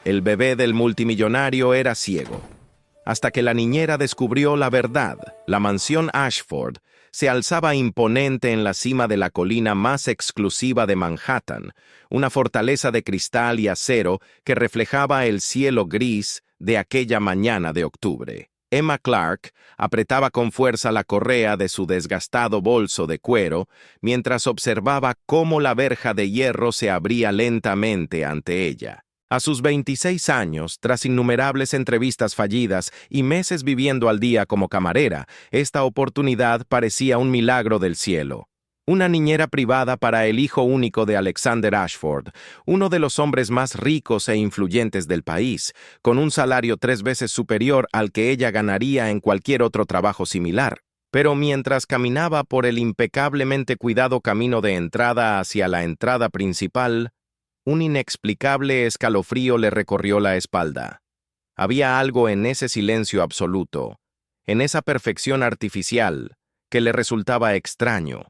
El bebé del multimillonario era ciego. Hasta que la niñera descubrió la verdad, la mansión Ashford se alzaba imponente en la cima de la colina más exclusiva de Manhattan, una fortaleza de cristal y acero que reflejaba el cielo gris de aquella mañana de octubre. Emma Clark apretaba con fuerza la correa de su desgastado bolso de cuero mientras observaba cómo la verja de hierro se abría lentamente ante ella. A sus 26 años, tras innumerables entrevistas fallidas y meses viviendo al día como camarera, esta oportunidad parecía un milagro del cielo. Una niñera privada para el hijo único de Alexander Ashford, uno de los hombres más ricos e influyentes del país, con un salario 3 veces superior al que ella ganaría en cualquier otro trabajo similar. Pero mientras caminaba por el impecablemente cuidado camino de entrada hacia la entrada principal, un inexplicable escalofrío le recorrió la espalda. Había algo en ese silencio absoluto, en esa perfección artificial, que le resultaba extraño.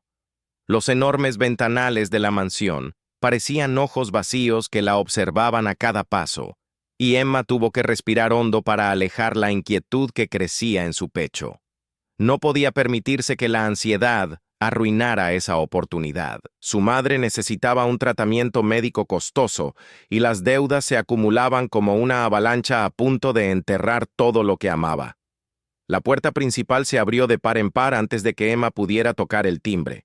Los enormes ventanales de la mansión parecían ojos vacíos que la observaban a cada paso, y Emma tuvo que respirar hondo para alejar la inquietud que crecía en su pecho. No podía permitirse que la ansiedad arruinara esa oportunidad. Su madre necesitaba un tratamiento médico costoso y las deudas se acumulaban como una avalancha a punto de enterrar todo lo que amaba. La puerta principal se abrió de par en par antes de que Emma pudiera tocar el timbre.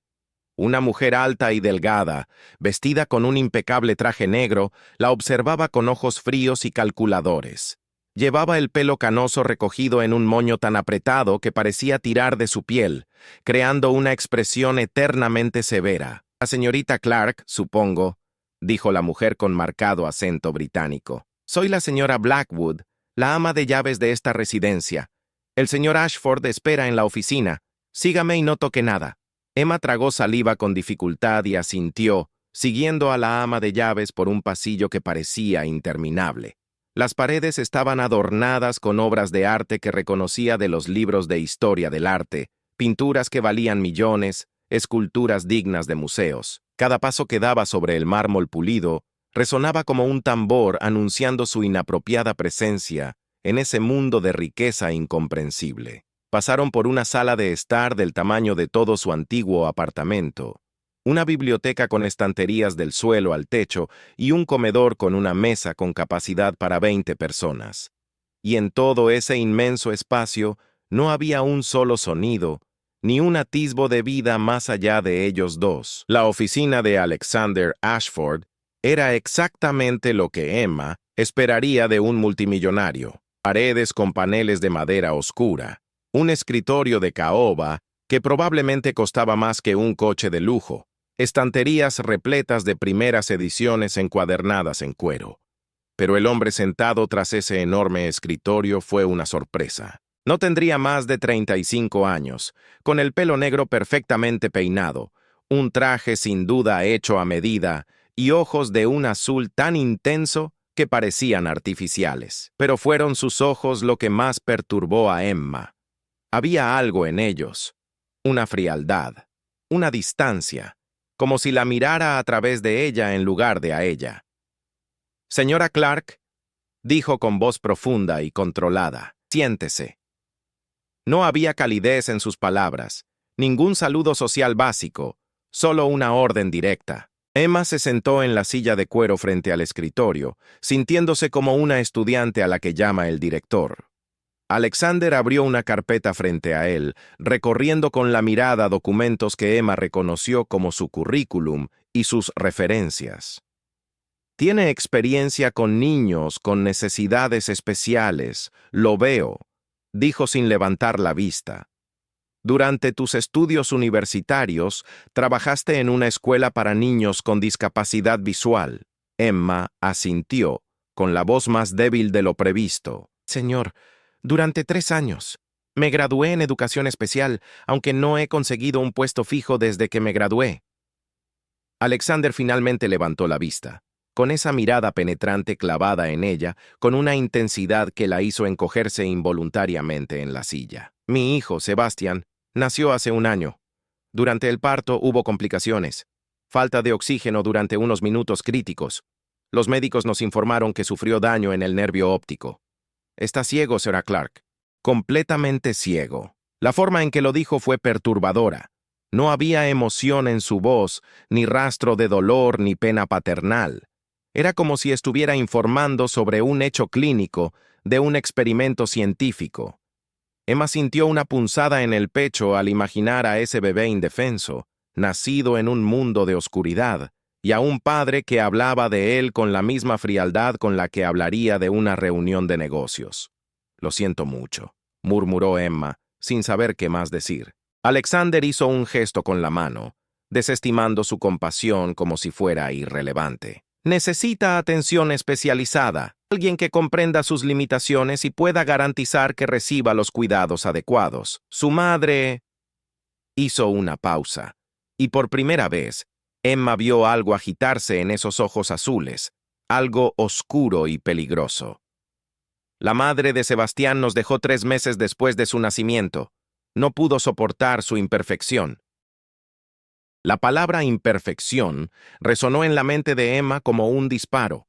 Una mujer alta y delgada, vestida con un impecable traje negro, la observaba con ojos fríos y calculadores. Llevaba el pelo canoso recogido en un moño tan apretado que parecía tirar de su piel, creando una expresión eternamente severa. «La señorita Clark, supongo», dijo la mujer con marcado acento británico. «Soy la señora Blackwood, la ama de llaves de esta residencia. El señor Ashford espera en la oficina. Sígame y no toque nada». Emma tragó saliva con dificultad y asintió, siguiendo a la ama de llaves por un pasillo que parecía interminable. Las paredes estaban adornadas con obras de arte que reconocía de los libros de historia del arte, pinturas que valían millones, esculturas dignas de museos. Cada paso que daba sobre el mármol pulido resonaba como un tambor anunciando su inapropiada presencia en ese mundo de riqueza incomprensible. Pasaron por una sala de estar del tamaño de todo su antiguo apartamento, una biblioteca con estanterías del suelo al techo y un comedor con una mesa con capacidad para 20 personas. Y en todo ese inmenso espacio no había un solo sonido, ni un atisbo de vida más allá de ellos dos. La oficina de Alexander Ashford era exactamente lo que Emma esperaría de un multimillonario. Paredes con paneles de madera oscura, un escritorio de caoba que probablemente costaba más que un coche de lujo, estanterías repletas de primeras ediciones encuadernadas en cuero. Pero el hombre sentado tras ese enorme escritorio fue una sorpresa. No tendría más de 35 años, con el pelo negro perfectamente peinado, un traje sin duda hecho a medida y ojos de un azul tan intenso que parecían artificiales. Pero fueron sus ojos lo que más perturbó a Emma. Había algo en ellos, una frialdad, una distancia, como si la mirara a través de ella en lugar de a ella. «Señora Clark», dijo con voz profunda y controlada, «siéntese». No había calidez en sus palabras, ningún saludo social básico, solo una orden directa. Emma se sentó en la silla de cuero frente al escritorio, sintiéndose como una estudiante a la que llama el director. Alexander abrió una carpeta frente a él, recorriendo con la mirada documentos que Emma reconoció como su currículum y sus referencias. «Tiene experiencia con niños con necesidades especiales, lo veo», dijo sin levantar la vista. «Durante tus estudios universitarios, trabajaste en una escuela para niños con discapacidad visual». Emma asintió, con la voz más débil de lo previsto. «Señor, durante 3 años. Me gradué en educación especial, aunque no he conseguido un puesto fijo desde que me gradué». Alexander finalmente levantó la vista, con esa mirada penetrante clavada en ella, con una intensidad que la hizo encogerse involuntariamente en la silla. «Mi hijo, Sebastián, nació hace 1 año. Durante el parto hubo complicaciones, falta de oxígeno durante unos minutos críticos. Los médicos nos informaron que sufrió daño en el nervio óptico. Está ciego, Sra. Clark. Completamente ciego. La forma en que lo dijo fue perturbadora. No había emoción en su voz, ni rastro de dolor ni pena paternal. Era como si estuviera informando sobre un hecho clínico de un experimento científico. Emma sintió una punzada en el pecho al imaginar a ese bebé indefenso, nacido en un mundo de oscuridad, y a un padre que hablaba de él con la misma frialdad con la que hablaría de una reunión de negocios. «Lo siento mucho», murmuró Emma, sin saber qué más decir. Alexander hizo un gesto con la mano, desestimando su compasión como si fuera irrelevante. «Necesita atención especializada, alguien que comprenda sus limitaciones y pueda garantizar que reciba los cuidados adecuados. Su madre...» Hizo una pausa, y por primera vez, Emma vio algo agitarse en esos ojos azules, algo oscuro y peligroso. «La madre de Sebastián nos dejó 3 meses después de su nacimiento. No pudo soportar su imperfección». La palabra imperfección resonó en la mente de Emma como un disparo.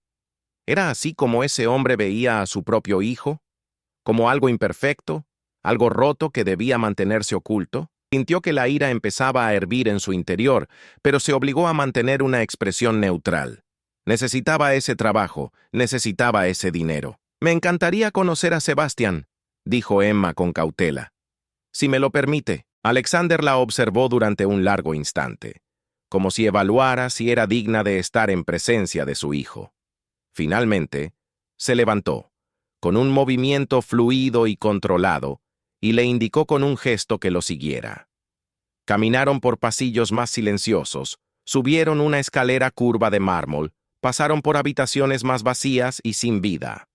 ¿Era así como ese hombre veía a su propio hijo? ¿Como algo imperfecto? ¿Algo roto que debía mantenerse oculto? Sintió que la ira empezaba a hervir en su interior, pero se obligó a mantener una expresión neutral. Necesitaba ese trabajo, necesitaba ese dinero. «Me encantaría conocer a Sebastián», dijo Emma con cautela. «Si me lo permite». Alexander la observó durante un largo instante, como si evaluara si era digna de estar en presencia de su hijo. Finalmente, se levantó, con un movimiento fluido y controlado, y le indicó con un gesto que lo siguiera. Caminaron por pasillos más silenciosos, subieron una escalera curva de mármol, pasaron por habitaciones más vacías y sin vida.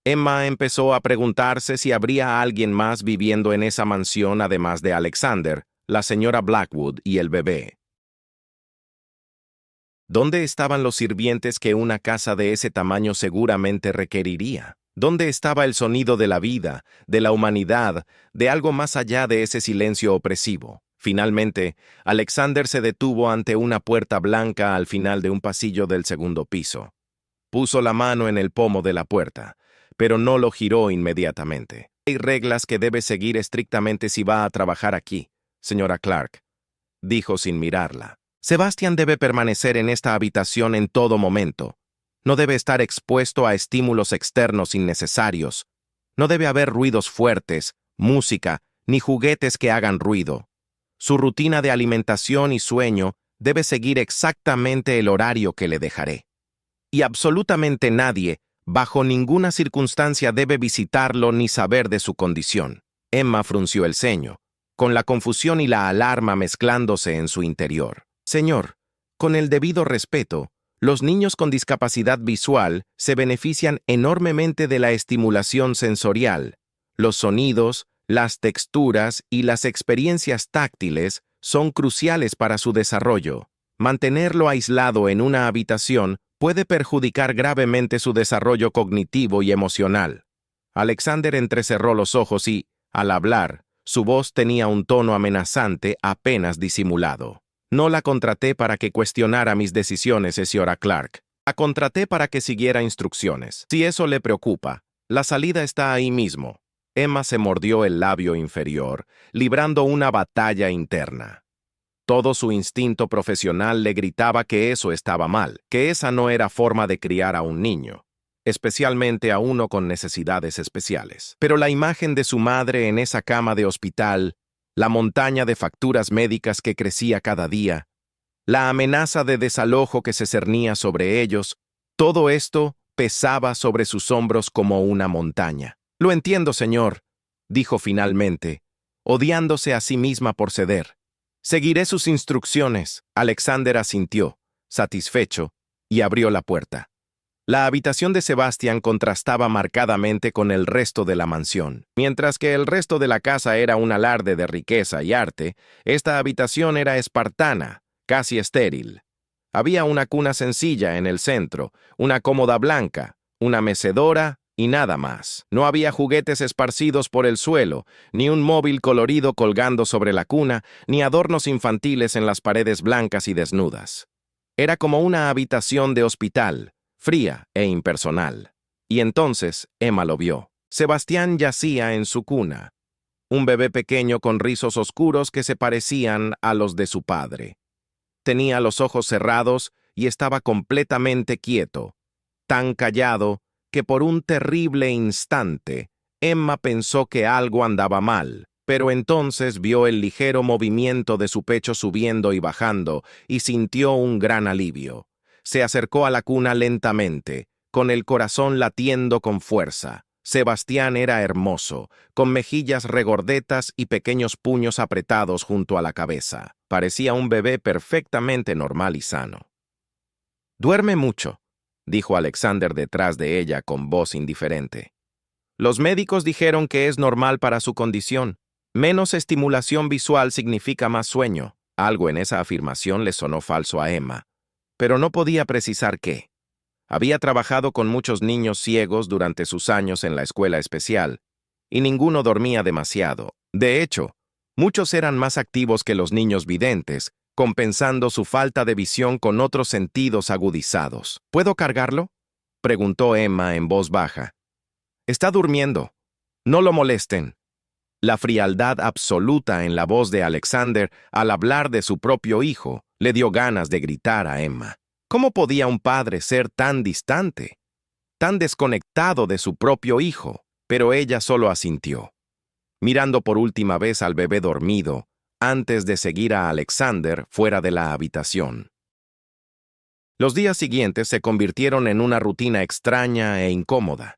Emma empezó a preguntarse si habría alguien más viviendo en esa mansión además de Alexander, la señora Blackwood y el bebé. ¿Dónde estaban los sirvientes que una casa de ese tamaño seguramente requeriría? ¿Dónde estaba el sonido de la vida, de la humanidad, de algo más allá de ese silencio opresivo? Finalmente, Alexander se detuvo ante una puerta blanca al final de un pasillo del segundo piso. Puso la mano en el pomo de la puerta, pero no lo giró inmediatamente. «Hay reglas que debe seguir estrictamente si va a trabajar aquí, señora Clark», dijo sin mirarla. «Sebastián debe permanecer en esta habitación en todo momento. No debe estar expuesto a estímulos externos innecesarios. No debe haber ruidos fuertes, música, ni juguetes que hagan ruido. Su rutina de alimentación y sueño debe seguir exactamente el horario que le dejaré. Y absolutamente nadie, bajo ninguna circunstancia, debe visitarlo ni saber de su condición». Emma frunció el ceño, con la confusión y la alarma mezclándose en su interior. «Señor, con el debido respeto, los niños con discapacidad visual se benefician enormemente de la estimulación sensorial. Los sonidos, las texturas y las experiencias táctiles son cruciales para su desarrollo. Mantenerlo aislado en una habitación puede perjudicar gravemente su desarrollo cognitivo y emocional». Alexander entrecerró los ojos y, al hablar, su voz tenía un tono amenazante apenas disimulado. «No la contraté para que cuestionara mis decisiones, señora Clark. La contraté para que siguiera instrucciones. Si eso le preocupa, la salida está ahí mismo». Emma se mordió el labio inferior, librando una batalla interna. Todo su instinto profesional le gritaba que eso estaba mal, que esa no era forma de criar a un niño, especialmente a uno con necesidades especiales. Pero la imagen de su madre en esa cama de hospital, la montaña de facturas médicas que crecía cada día, la amenaza de desalojo que se cernía sobre ellos, todo esto pesaba sobre sus hombros como una montaña. «Lo entiendo, señor», dijo finalmente, odiándose a sí misma por ceder. «Seguiré sus instrucciones». Alexander asintió, satisfecho, y abrió la puerta. La habitación de Sebastián contrastaba marcadamente con el resto de la mansión. Mientras que el resto de la casa era un alarde de riqueza y arte, esta habitación era espartana, casi estéril. Había una cuna sencilla en el centro, una cómoda blanca, una mecedora y nada más. No había juguetes esparcidos por el suelo, ni un móvil colorido colgando sobre la cuna, ni adornos infantiles en las paredes blancas y desnudas. Era como una habitación de hospital, fría e impersonal. Y entonces Emma lo vio. Sebastián yacía en su cuna, un bebé pequeño con rizos oscuros que se parecían a los de su padre. Tenía los ojos cerrados y estaba completamente quieto, tan callado que por un terrible instante Emma pensó que algo andaba mal, pero entonces vio el ligero movimiento de su pecho subiendo y bajando y sintió un gran alivio. Se acercó a la cuna lentamente, con el corazón latiendo con fuerza. Sebastián era hermoso, con mejillas regordetas y pequeños puños apretados junto a la cabeza. Parecía un bebé perfectamente normal y sano. «Duerme mucho», dijo Alexander detrás de ella con voz indiferente. «Los médicos dijeron que es normal para su condición. Menos estimulación visual significa más sueño». Algo en esa afirmación le sonó falso a Emma, pero no podía precisar qué. Había trabajado con muchos niños ciegos durante sus años en la escuela especial, y ninguno dormía demasiado. De hecho, muchos eran más activos que los niños videntes, compensando su falta de visión con otros sentidos agudizados. «¿Puedo cargarlo?», preguntó Emma en voz baja. «Está durmiendo. No lo molesten». La frialdad absoluta en la voz de Alexander al hablar de su propio hijo le dio ganas de gritar a Emma. ¿Cómo podía un padre ser tan distante, tan desconectado de su propio hijo? Pero ella solo asintió, mirando por última vez al bebé dormido, antes de seguir a Alexander fuera de la habitación. Los días siguientes se convirtieron en una rutina extraña e incómoda.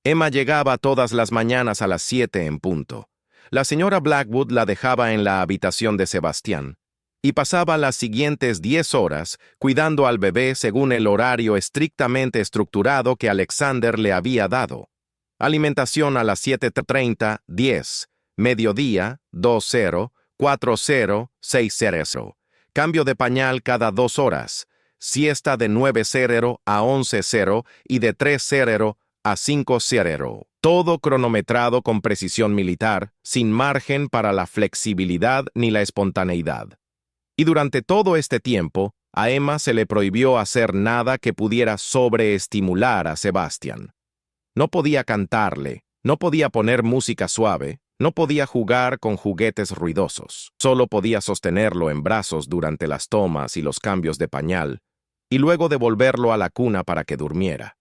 Emma llegaba todas las mañanas a las 7 en punto. La señora Blackwood la dejaba en la habitación de Sebastián y pasaba las siguientes 10 horas cuidando al bebé según el horario estrictamente estructurado que Alexander le había dado. Alimentación a las 7:30, 10, mediodía, 2:00, 4:00, 6:00. Cambio de pañal cada 2 horas, siesta de 9:00 a 11:00 y de 3:00 a 5:00. Todo cronometrado con precisión militar, sin margen para la flexibilidad ni la espontaneidad. Y durante todo este tiempo, a Emma se le prohibió hacer nada que pudiera sobreestimular a Sebastián. No podía cantarle, no podía poner música suave, no podía jugar con juguetes ruidosos. Solo podía sostenerlo en brazos durante las tomas y los cambios de pañal, y luego devolverlo a la cuna para que durmiera.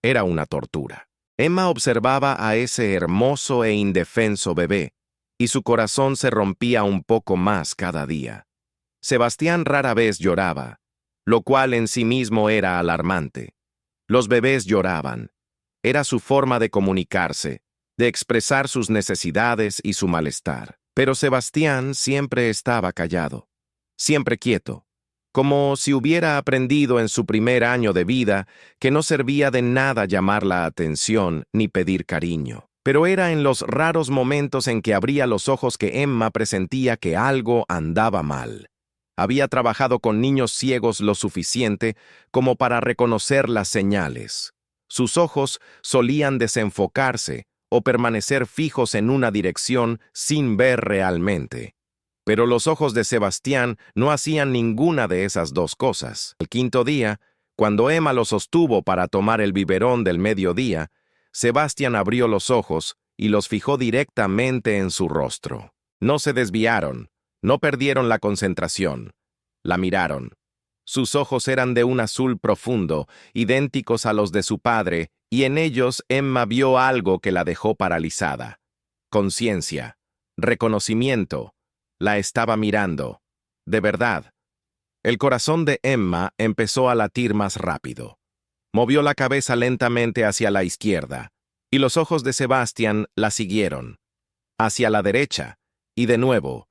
Era una tortura. Emma observaba a ese hermoso e indefenso bebé, y su corazón se rompía un poco más cada día. Sebastián rara vez lloraba, lo cual en sí mismo era alarmante. Los bebés lloraban. Era su forma de comunicarse, de expresar sus necesidades y su malestar. Pero Sebastián siempre estaba callado, siempre quieto, como si hubiera aprendido en su primer año de vida que no servía de nada llamar la atención ni pedir cariño. Pero era en los raros momentos en que abría los ojos que Emma presentía que algo andaba mal. Había trabajado con niños ciegos lo suficiente como para reconocer las señales. Sus ojos solían desenfocarse o permanecer fijos en una dirección sin ver realmente. Pero los ojos de Sebastián no hacían ninguna de esas dos cosas. El quinto día, cuando Emma lo sostuvo para tomar el biberón del mediodía, Sebastián abrió los ojos y los fijó directamente en su rostro. No se desviaron. No perdieron la concentración. La miraron. Sus ojos eran de un azul profundo, idénticos a los de su padre, y en ellos Emma vio algo que la dejó paralizada. Conciencia, reconocimiento. La estaba mirando. De verdad. El corazón de Emma empezó a latir más rápido. Movió la cabeza lentamente hacia la izquierda, y los ojos de Sebastián la siguieron. Hacia la derecha, y de nuevo.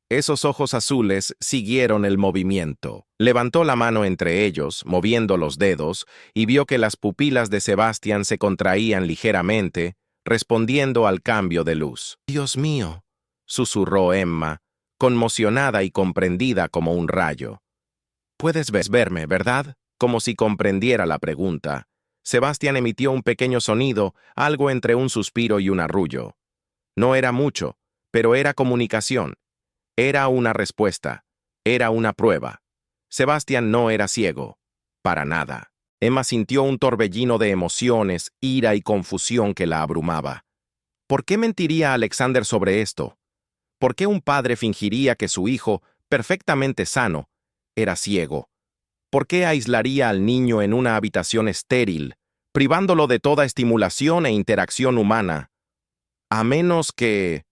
Esos ojos azules siguieron el movimiento. Levantó la mano entre ellos, moviendo los dedos, y vio que las pupilas de Sebastián se contraían ligeramente, respondiendo al cambio de luz. «Dios mío», susurró Emma, conmocionada y comprendida como un rayo. «Puedes verme, ¿verdad?», como si comprendiera la pregunta. Sebastián emitió un pequeño sonido, algo entre un suspiro y un arrullo. No era mucho, pero era comunicación. Era una respuesta. Era una prueba. Sebastián no era ciego. Para nada. Emma sintió un torbellino de emociones, ira y confusión que la abrumaba. ¿Por qué mentiría Alexander sobre esto? ¿Por qué un padre fingiría que su hijo, perfectamente sano, era ciego? ¿Por qué aislaría al niño en una habitación estéril, privándolo de toda estimulación e interacción humana? A menos que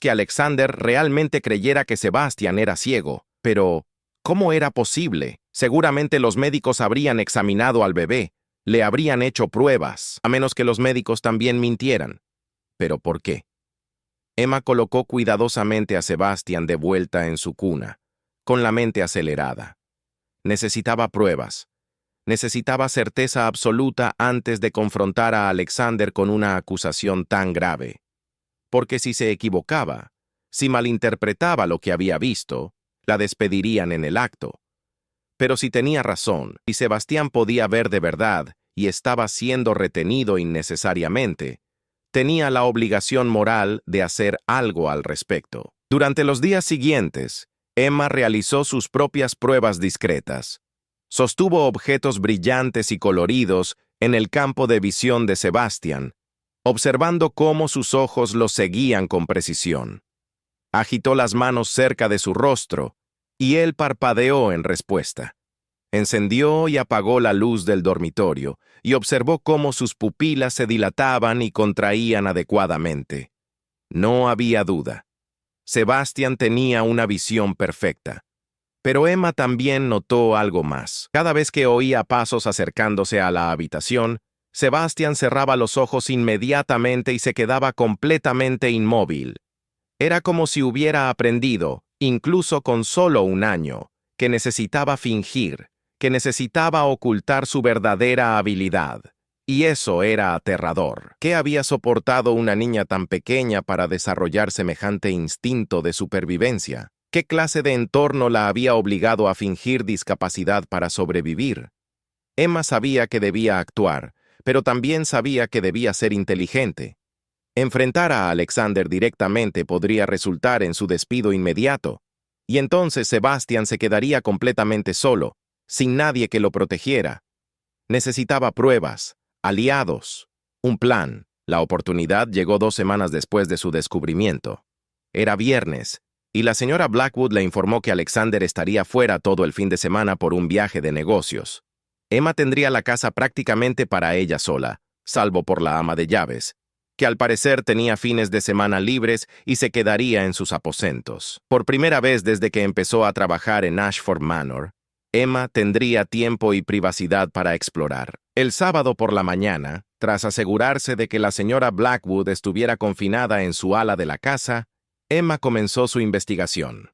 Alexander realmente creyera que Sebastian era ciego. Pero, ¿cómo era posible? Seguramente los médicos habrían examinado al bebé, le habrían hecho pruebas, a menos que los médicos también mintieran. ¿Pero por qué? Emma colocó cuidadosamente a Sebastian de vuelta en su cuna, con la mente acelerada. Necesitaba pruebas. Necesitaba certeza absoluta antes de confrontar a Alexander con una acusación tan grave. Porque si se equivocaba, si malinterpretaba lo que había visto, la despedirían en el acto. Pero si tenía razón, y Sebastián podía ver de verdad y estaba siendo retenido innecesariamente, tenía la obligación moral de hacer algo al respecto. Durante los días siguientes, Emma realizó sus propias pruebas discretas. Sostuvo objetos brillantes y coloridos en el campo de visión de Sebastián, observando cómo sus ojos lo seguían con precisión. Agitó las manos cerca de su rostro, y él parpadeó en respuesta. Encendió y apagó la luz del dormitorio, y observó cómo sus pupilas se dilataban y contraían adecuadamente. No había duda. Sebastián tenía una visión perfecta. Pero Emma también notó algo más. Cada vez que oía pasos acercándose a la habitación, Sebastián cerraba los ojos inmediatamente y se quedaba completamente inmóvil. Era como si hubiera aprendido, incluso con solo un año, que necesitaba fingir, que necesitaba ocultar su verdadera habilidad. Y eso era aterrador. ¿Qué había soportado una niña tan pequeña para desarrollar semejante instinto de supervivencia? ¿Qué clase de entorno la había obligado a fingir discapacidad para sobrevivir? Emma sabía que debía actuar, pero también sabía que debía ser inteligente. Enfrentar a Alexander directamente podría resultar en su despido inmediato, y entonces Sebastian se quedaría completamente solo, sin nadie que lo protegiera. Necesitaba pruebas, aliados, un plan. La oportunidad llegó 2 semanas después de su descubrimiento. Era viernes, y la señora Blackwood le informó que Alexander estaría fuera todo el fin de semana por un viaje de negocios. Emma tendría la casa prácticamente para ella sola, salvo por la ama de llaves, que al parecer tenía fines de semana libres y se quedaría en sus aposentos. Por primera vez desde que empezó a trabajar en Ashford Manor, Emma tendría tiempo y privacidad para explorar. El sábado por la mañana, tras asegurarse de que la señora Blackwood estuviera confinada en su ala de la casa, Emma comenzó su investigación.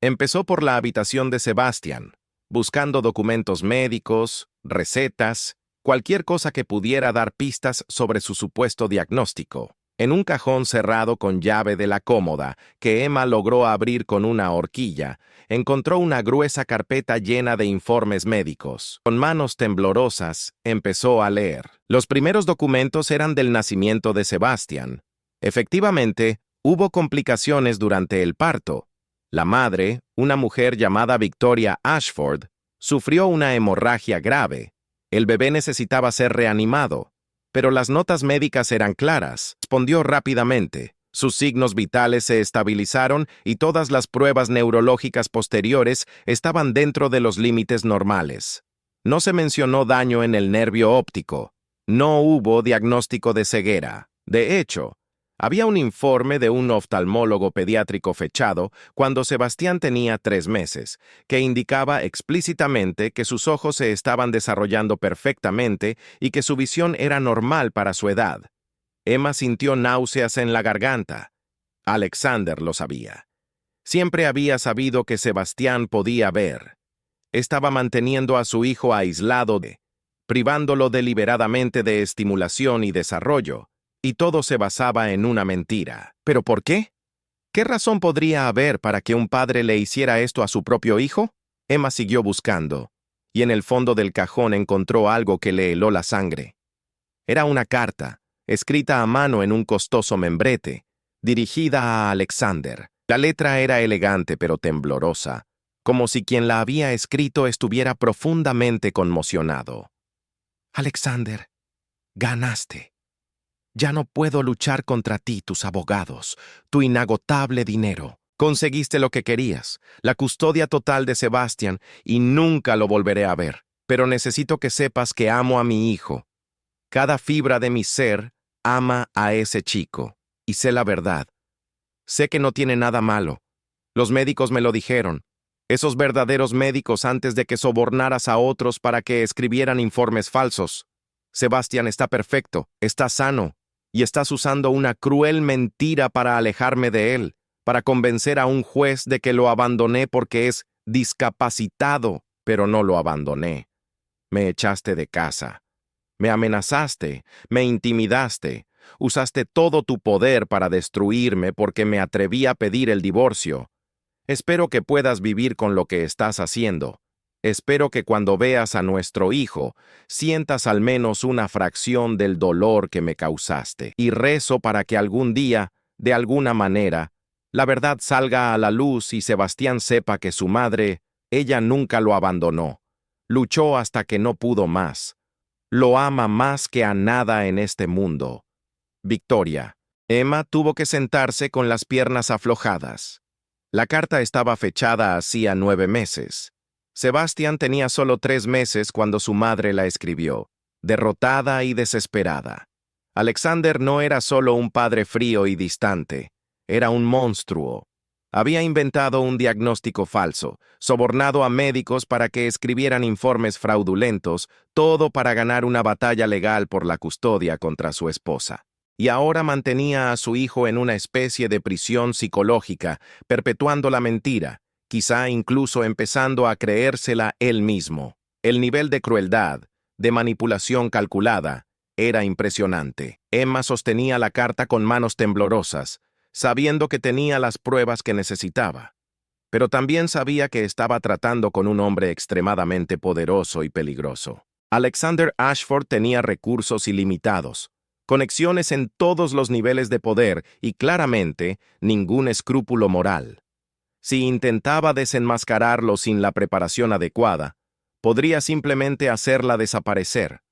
Empezó por la habitación de Sebastian, buscando documentos médicos, recetas, cualquier cosa que pudiera dar pistas sobre su supuesto diagnóstico. En un cajón cerrado con llave de la cómoda, que Emma logró abrir con una horquilla, encontró una gruesa carpeta llena de informes médicos. Con manos temblorosas, empezó a leer. Los primeros documentos eran del nacimiento de Sebastian. Efectivamente, hubo complicaciones durante el parto. La madre, una mujer llamada Victoria Ashford, sufrió una hemorragia grave. El bebé necesitaba ser reanimado, pero las notas médicas eran claras. Respondió rápidamente. Sus signos vitales se estabilizaron y todas las pruebas neurológicas posteriores estaban dentro de los límites normales. No se mencionó daño en el nervio óptico. No hubo diagnóstico de ceguera. De hecho, había un informe de un oftalmólogo pediátrico fechado cuando Sebastián tenía 3 meses, que indicaba explícitamente que sus ojos se estaban desarrollando perfectamente y que su visión era normal para su edad. Emma sintió náuseas en la garganta. Alexander lo sabía. Siempre había sabido que Sebastián podía ver. Estaba manteniendo a su hijo aislado privándolo deliberadamente de estimulación y desarrollo. Y todo se basaba en una mentira. ¿Pero por qué? ¿Qué razón podría haber para que un padre le hiciera esto a su propio hijo? Emma siguió buscando, y en el fondo del cajón encontró algo que le heló la sangre. Era una carta, escrita a mano en un costoso membrete, dirigida a Alexander. La letra era elegante pero temblorosa, como si quien la había escrito estuviera profundamente conmocionado. Alexander, ganaste. Ya no puedo luchar contra ti, tus abogados, tu inagotable dinero. Conseguiste lo que querías, la custodia total de Sebastian, y nunca lo volveré a ver. Pero necesito que sepas que amo a mi hijo. Cada fibra de mi ser ama a ese chico. Y sé la verdad. Sé que no tiene nada malo. Los médicos me lo dijeron. Esos verdaderos médicos antes de que sobornaras a otros para que escribieran informes falsos. Sebastian está perfecto, está sano, y estás usando una cruel mentira para alejarme de él, para convencer a un juez de que lo abandoné porque es discapacitado, pero no lo abandoné. Me echaste de casa. Me amenazaste, me intimidaste, usaste todo tu poder para destruirme porque me atreví a pedir el divorcio. Espero que puedas vivir con lo que estás haciendo. Espero que cuando veas a nuestro hijo, sientas al menos una fracción del dolor que me causaste. Y rezo para que algún día, de alguna manera, la verdad salga a la luz y Sebastián sepa que su madre, ella nunca lo abandonó. Luchó hasta que no pudo más. Lo ama más que a nada en este mundo. Victoria. Emma tuvo que sentarse con las piernas aflojadas. La carta estaba fechada hacía 9 meses. Sebastián tenía solo 3 meses cuando su madre la escribió, derrotada y desesperada. Alexander no era solo un padre frío y distante, era un monstruo. Había inventado un diagnóstico falso, sobornado a médicos para que escribieran informes fraudulentos, todo para ganar una batalla legal por la custodia contra su esposa. Y ahora mantenía a su hijo en una especie de prisión psicológica, perpetuando la mentira, quizá incluso empezando a creérsela él mismo. El nivel de crueldad, de manipulación calculada, era impresionante. Emma sostenía la carta con manos temblorosas, sabiendo que tenía las pruebas que necesitaba. Pero también sabía que estaba tratando con un hombre extremadamente poderoso y peligroso. Alexander Ashford tenía recursos ilimitados, conexiones en todos los niveles de poder y claramente ningún escrúpulo moral. Si intentaba desenmascararlo sin la preparación adecuada, podría simplemente hacerla desaparecer.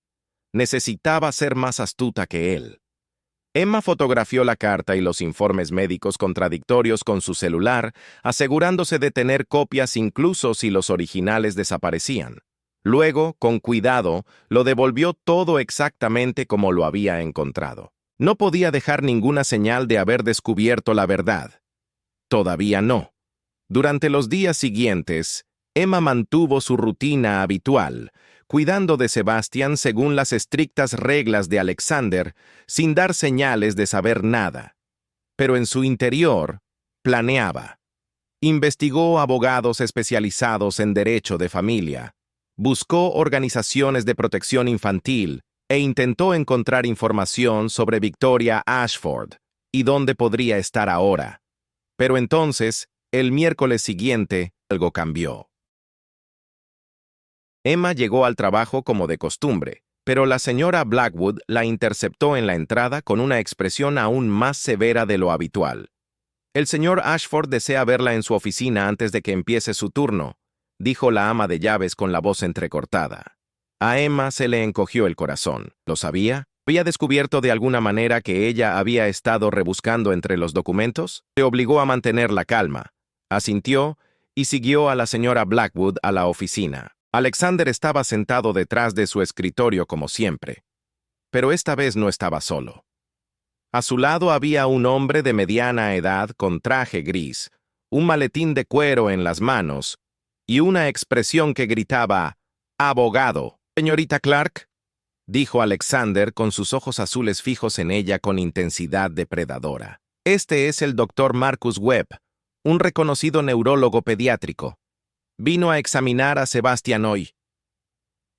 Necesitaba ser más astuta que él. Emma fotografió la carta y los informes médicos contradictorios con su celular, asegurándose de tener copias incluso si los originales desaparecían. Luego, con cuidado, lo devolvió todo exactamente como lo había encontrado. No podía dejar ninguna señal de haber descubierto la verdad. Todavía no. Durante los días siguientes, Emma mantuvo su rutina habitual, cuidando de Sebastián según las estrictas reglas de Alexander, sin dar señales de saber nada. Pero en su interior, planeaba. Investigó abogados especializados en derecho de familia. Buscó organizaciones de protección infantil e intentó encontrar información sobre Victoria Ashford y dónde podría estar ahora. Pero entonces, el miércoles siguiente, algo cambió. Emma llegó al trabajo como de costumbre, pero la señora Blackwood la interceptó en la entrada con una expresión aún más severa de lo habitual. «El señor Ashford desea verla en su oficina antes de que empiece su turno», dijo la ama de llaves con la voz entrecortada. A Emma se le encogió el corazón. ¿Lo sabía? ¿Había descubierto de alguna manera que ella había estado rebuscando entre los documentos? Se obligó a mantener la calma. Asintió y siguió a la señora Blackwood a la oficina. Alexander estaba sentado detrás de su escritorio como siempre, pero esta vez no estaba solo. A su lado había un hombre de mediana edad con traje gris, un maletín de cuero en las manos y una expresión que gritaba «¡Abogado!». «Señorita Clark», dijo Alexander con sus ojos azules fijos en ella con intensidad depredadora. «Este es el doctor Marcus Webb, un reconocido neurólogo pediátrico. Vino a examinar a Sebastián hoy».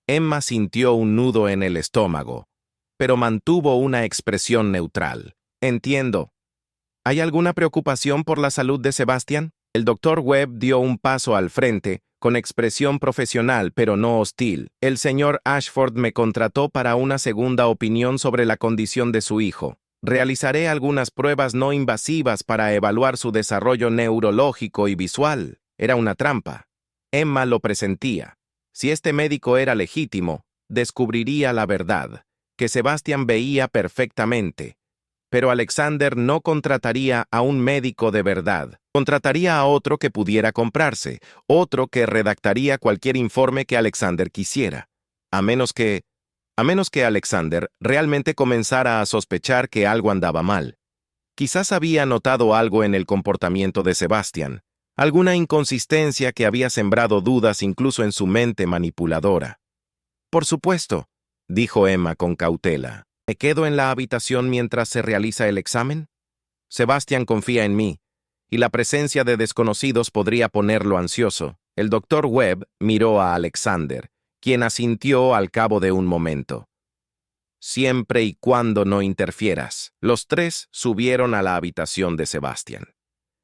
Emma sintió un nudo en el estómago, pero mantuvo una expresión neutral. «Entiendo. ¿Hay alguna preocupación por la salud de Sebastián?». El doctor Webb dio un paso al frente, con expresión profesional pero no hostil. «El señor Ashford me contrató para una segunda opinión sobre la condición de su hijo. Realizaré algunas pruebas no invasivas para evaluar su desarrollo neurológico y visual». Era una trampa. Emma lo presentía. Si este médico era legítimo, descubriría la verdad, que Sebastian veía perfectamente. Pero Alexander no contrataría a un médico de verdad. Contrataría a otro que pudiera comprarse, otro que redactaría cualquier informe que Alexander quisiera. A menos que Alexander realmente comenzara a sospechar que algo andaba mal. Quizás había notado algo en el comportamiento de Sebastian, alguna inconsistencia que había sembrado dudas incluso en su mente manipuladora. Por supuesto, dijo Emma con cautela. ¿Me quedo en la habitación mientras se realiza el examen? Sebastian confía en mí, y la presencia de desconocidos podría ponerlo ansioso. El doctor Webb miró a Alexander, quien asintió al cabo de un momento. Siempre y cuando no interfieras. Los tres subieron a la habitación de Sebastian.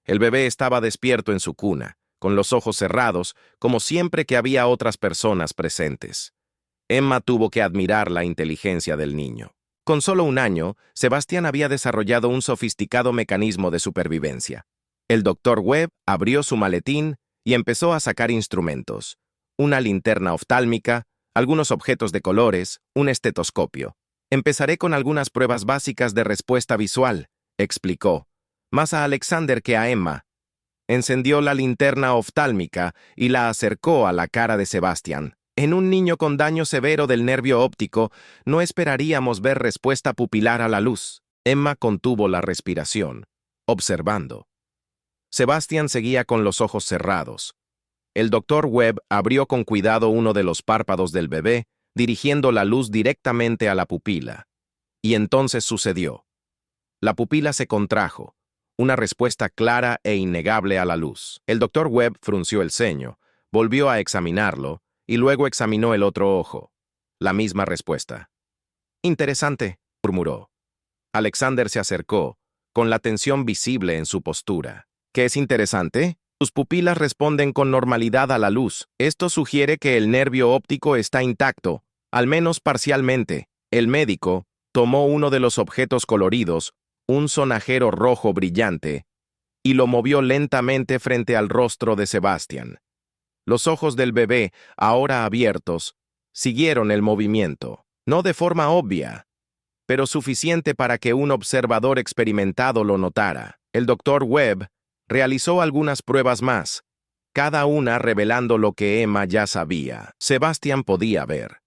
El bebé estaba despierto en su cuna, con los ojos cerrados, como siempre que había otras personas presentes. Emma tuvo que admirar la inteligencia del niño. Con solo 1 año, Sebastián había desarrollado un sofisticado mecanismo de supervivencia. El doctor Webb abrió su maletín y empezó a sacar instrumentos. Una linterna oftálmica, algunos objetos de colores, un estetoscopio. Empezaré con algunas pruebas básicas de respuesta visual, explicó, más a Alexander que a Emma. Encendió la linterna oftálmica y la acercó a la cara de Sebastián. En un niño con daño severo del nervio óptico, no esperaríamos ver respuesta pupilar a la luz. Emma contuvo la respiración, observando. Sebastián seguía con los ojos cerrados. El doctor Webb abrió con cuidado uno de los párpados del bebé, dirigiendo la luz directamente a la pupila. Y entonces sucedió. La pupila se contrajo, una respuesta clara e innegable a la luz. El doctor Webb frunció el ceño, volvió a examinarlo, y luego examinó el otro ojo. La misma respuesta. Interesante, murmuró. Alexander se acercó, con la tensión visible en su postura. ¿Qué es interesante? Sus pupilas responden con normalidad a la luz. Esto sugiere que el nervio óptico está intacto, al menos parcialmente. El médico tomó uno de los objetos coloridos, un sonajero rojo brillante, y lo movió lentamente frente al rostro de Sebastián. Los ojos del bebé, ahora abiertos, siguieron el movimiento, no de forma obvia, pero suficiente para que un observador experimentado lo notara. El doctor Webb realizó algunas pruebas más, cada una revelando lo que Emma ya sabía. Sebastián podía ver.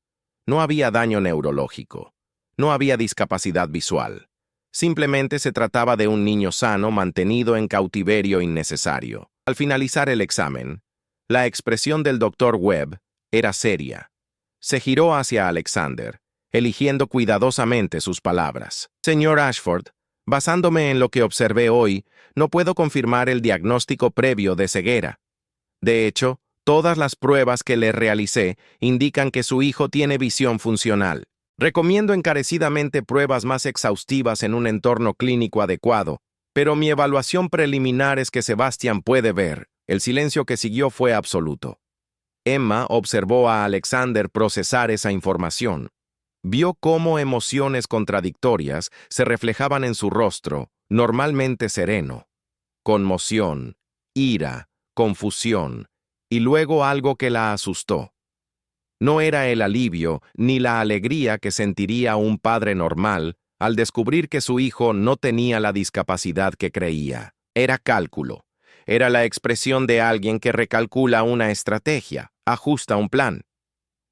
No había daño neurológico, no había discapacidad visual. Simplemente se trataba de un niño sano mantenido en cautiverio innecesario. Al finalizar el examen, la expresión del doctor Webb era seria. Se giró hacia Alexander, eligiendo cuidadosamente sus palabras. Señor Ashford, basándome en lo que observé hoy, no puedo confirmar el diagnóstico previo de ceguera. De hecho, todas las pruebas que le realicé indican que su hijo tiene visión funcional. Recomiendo encarecidamente pruebas más exhaustivas en un entorno clínico adecuado, pero mi evaluación preliminar es que Sebastián puede ver. El silencio que siguió fue absoluto. Emma observó a Alexander procesar esa información. Vio cómo emociones contradictorias se reflejaban en su rostro, normalmente sereno. Conmoción, ira, confusión, y luego algo que la asustó. No era el alivio ni la alegría que sentiría un padre normal al descubrir que su hijo no tenía la discapacidad que creía. Era cálculo. Era la expresión de alguien que recalcula una estrategia, ajusta un plan.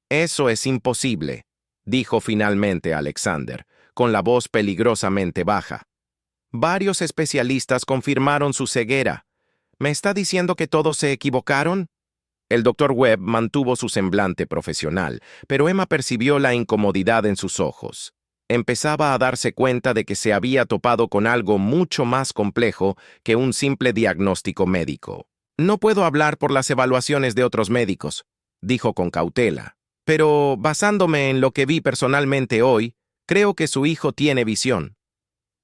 Eso es imposible, dijo finalmente Alexander, con la voz peligrosamente baja. Varios especialistas confirmaron su ceguera. ¿Me está diciendo que todos se equivocaron? El doctor Webb mantuvo su semblante profesional, pero Emma percibió la incomodidad en sus ojos. Empezaba a darse cuenta de que se había topado con algo mucho más complejo que un simple diagnóstico médico. No puedo hablar por las evaluaciones de otros médicos, dijo con cautela, pero basándome en lo que vi personalmente hoy, creo que su hijo tiene visión.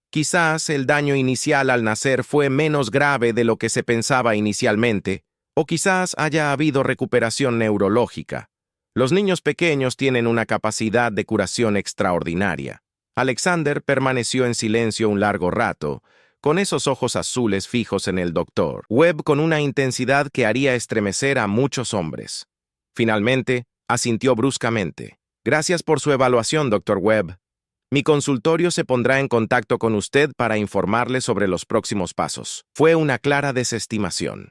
Quizás el daño inicial al nacer fue menos grave de lo que se pensaba inicialmente, o quizás haya habido recuperación neurológica. Los niños pequeños tienen una capacidad de curación extraordinaria. Alexander permaneció en silencio un largo rato, con esos ojos azules fijos en el doctor Webb con una intensidad que haría estremecer a muchos hombres. Finalmente, asintió bruscamente. Gracias por su evaluación, Dr. Webb. Mi consultorio se pondrá en contacto con usted para informarle sobre los próximos pasos. Fue una clara desestimación.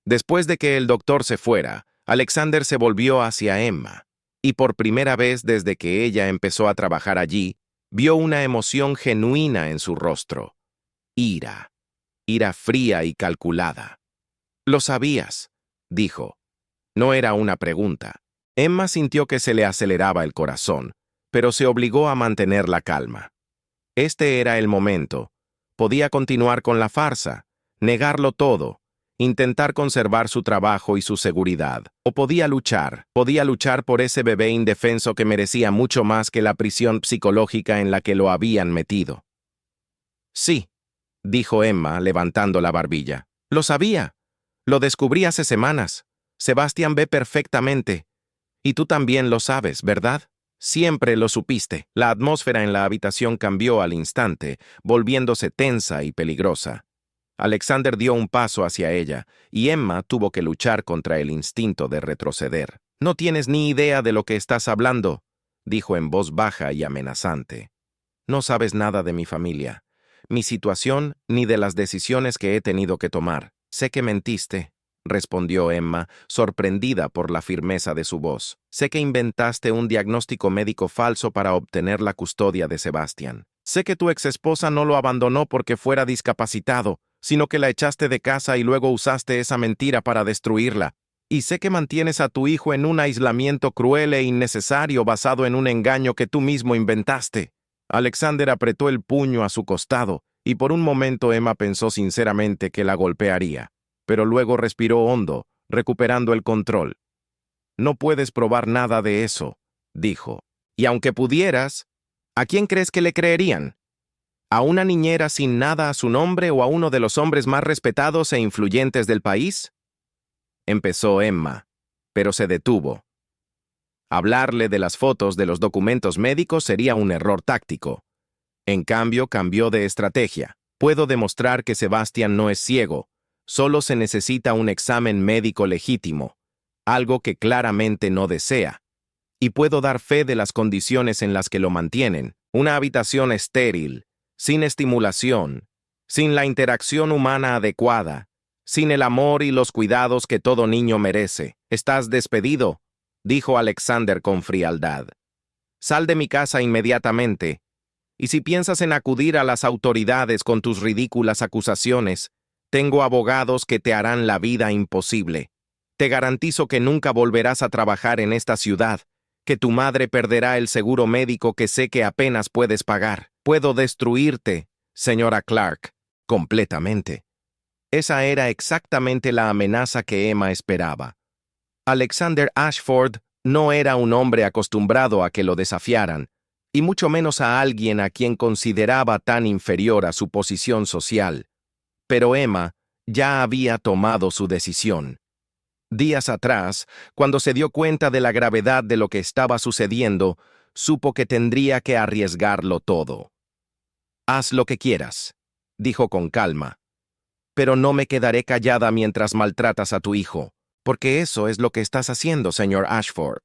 Después de que el doctor se fuera, Alexander se volvió hacia Emma, y por primera vez desde que ella empezó a trabajar allí, vio una emoción genuina en su rostro. Ira. Ira fría y calculada. «Lo sabías», dijo. No era una pregunta. Emma sintió que se le aceleraba el corazón, pero se obligó a mantener la calma. Este era el momento. Podía continuar con la farsa, negarlo todo, intentar conservar su trabajo y su seguridad. O podía luchar por ese bebé indefenso que merecía mucho más que la prisión psicológica en la que lo habían metido. «Sí», dijo Emma, levantando la barbilla. «Lo sabía. Lo descubrí hace semanas. Sebastián ve perfectamente. Y tú también lo sabes, ¿verdad? Siempre lo supiste». La atmósfera en la habitación cambió al instante, volviéndose tensa y peligrosa. Alexander dio un paso hacia ella, y Emma tuvo que luchar contra el instinto de retroceder. «No tienes ni idea de lo que estás hablando», dijo en voz baja y amenazante. «No sabes nada de mi familia, mi situación ni de las decisiones que he tenido que tomar. Sé que mentiste», respondió Emma, sorprendida por la firmeza de su voz. «Sé que inventaste un diagnóstico médico falso para obtener la custodia de Sebastián. Sé que tu exesposa no lo abandonó porque fuera discapacitado, sino que la echaste de casa y luego usaste esa mentira para destruirla. Y sé que mantienes a tu hijo en un aislamiento cruel e innecesario basado en un engaño que tú mismo inventaste». Alexander apretó el puño a su costado, y por un momento Emma pensó sinceramente que la golpearía, pero luego respiró hondo, recuperando el control. «No puedes probar nada de eso», dijo. «Y aunque pudieras, ¿a quién crees que le creerían? ¿A una niñera sin nada a su nombre o a uno de los hombres más respetados e influyentes del país?», empezó Emma, pero se detuvo. Hablarle de las fotos de los documentos médicos sería un error táctico. En cambio, cambió de estrategia. «Puedo demostrar que Sebastián no es ciego. Solo se necesita un examen médico legítimo, algo que claramente no desea. Y puedo dar fe de las condiciones en las que lo mantienen. Una habitación estéril, sin estimulación, sin la interacción humana adecuada, sin el amor y los cuidados que todo niño merece. Estás despedido», dijo Alexander con frialdad. «Sal de mi casa inmediatamente. Y si piensas en acudir a las autoridades con tus ridículas acusaciones, tengo abogados que te harán la vida imposible. Te garantizo que nunca volverás a trabajar en esta ciudad, que tu madre perderá el seguro médico que sé que apenas puedes pagar. Puedo destruirte, señora Clark, completamente». Esa era exactamente la amenaza que Emma esperaba. Alexander Ashford no era un hombre acostumbrado a que lo desafiaran, y mucho menos a alguien a quien consideraba tan inferior a su posición social. Pero Emma ya había tomado su decisión. Días atrás, cuando se dio cuenta de la gravedad de lo que estaba sucediendo, supo que tendría que arriesgarlo todo. «Haz lo que quieras», dijo con calma, «pero no me quedaré callada mientras maltratas a tu hijo, porque eso es lo que estás haciendo, señor Ashford.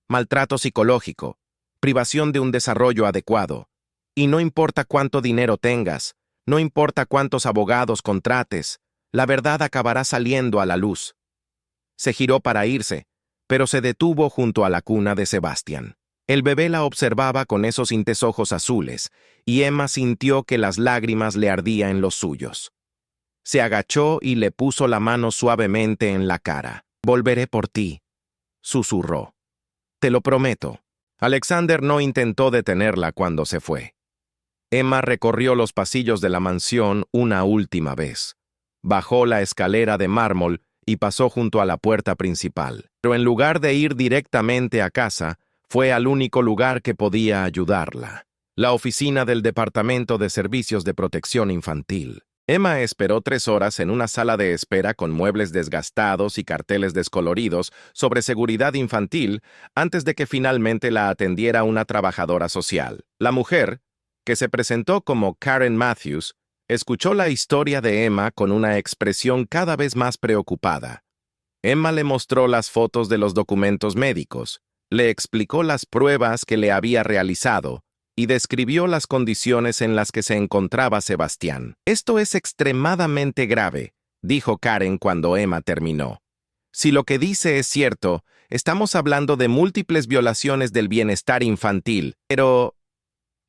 Maltrato psicológico, privación de un desarrollo adecuado. Y no importa cuánto dinero tengas, no importa cuántos abogados contrates, la verdad acabará saliendo a la luz». Se giró para irse, pero se detuvo junto a la cuna de Sebastián. El bebé la observaba con esos intensos ojos azules, y Emma sintió que las lágrimas le ardían en los suyos. Se agachó y le puso la mano suavemente en la cara. «Volveré por ti», susurró. «Te lo prometo». Alexander no intentó detenerla cuando se fue. Emma recorrió los pasillos de la mansión una última vez. Bajó la escalera de mármol y pasó junto a la puerta principal. Pero en lugar de ir directamente a casa, fue al único lugar que podía ayudarla: la oficina del Departamento de Servicios de Protección Infantil. Emma esperó 3 horas en una sala de espera con muebles desgastados y carteles descoloridos sobre seguridad infantil antes de que finalmente la atendiera una trabajadora social. La mujer, que se presentó como Karen Matthews, escuchó la historia de Emma con una expresión cada vez más preocupada. Emma le mostró las fotos de los documentos médicos, Le explicó las pruebas que le había realizado y describió las condiciones en las que se encontraba Sebastián. «Esto es extremadamente grave», dijo Karen cuando Emma terminó. «Si lo que dice es cierto, estamos hablando de múltiples violaciones del bienestar infantil, pero...»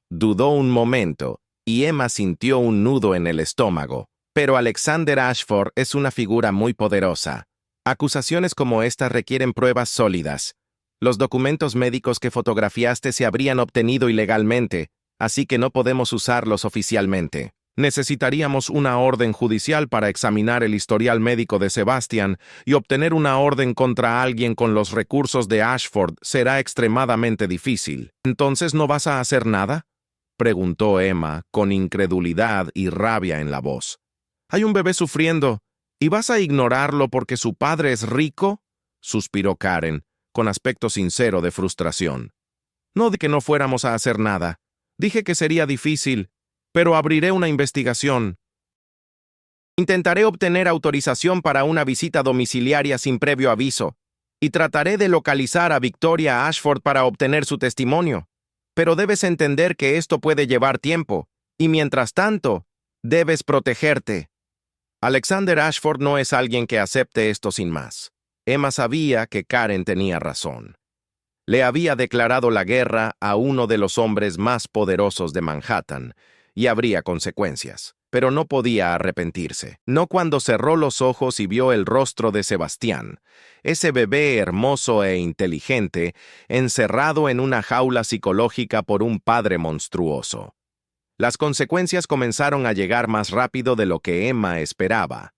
Dudó un momento, y Emma sintió un nudo en el estómago. «Pero Alexander Ashford es una figura muy poderosa. Acusaciones como esta requieren pruebas sólidas. Los documentos médicos que fotografiaste se habrían obtenido ilegalmente, así que no podemos usarlos oficialmente. Necesitaríamos una orden judicial para examinar el historial médico de Sebastian, y obtener una orden contra alguien con los recursos de Ashford será extremadamente difícil. ¿Entonces no vas a hacer nada?», preguntó Emma con incredulidad y rabia en la voz. «Hay un bebé sufriendo, ¿y vas a ignorarlo porque su padre es rico?», suspiró Karen, con aspecto sincero de frustración. «No di que no fuéramos a hacer nada. Dije que sería difícil, pero abriré una investigación. Intentaré obtener autorización para una visita domiciliaria sin previo aviso, y trataré de localizar a Victoria Ashford para obtener su testimonio. Pero debes entender que esto puede llevar tiempo, y mientras tanto, debes protegerte». Alexander Ashford no es alguien que acepte esto sin más. Emma sabía que Karen tenía razón. Le había declarado la guerra a uno de los hombres más poderosos de Manhattan, y habría consecuencias, pero no podía arrepentirse. No cuando cerró los ojos y vio el rostro de Sebastián, ese bebé hermoso e inteligente, encerrado en una jaula psicológica por un padre monstruoso. Las consecuencias comenzaron a llegar más rápido de lo que Emma esperaba.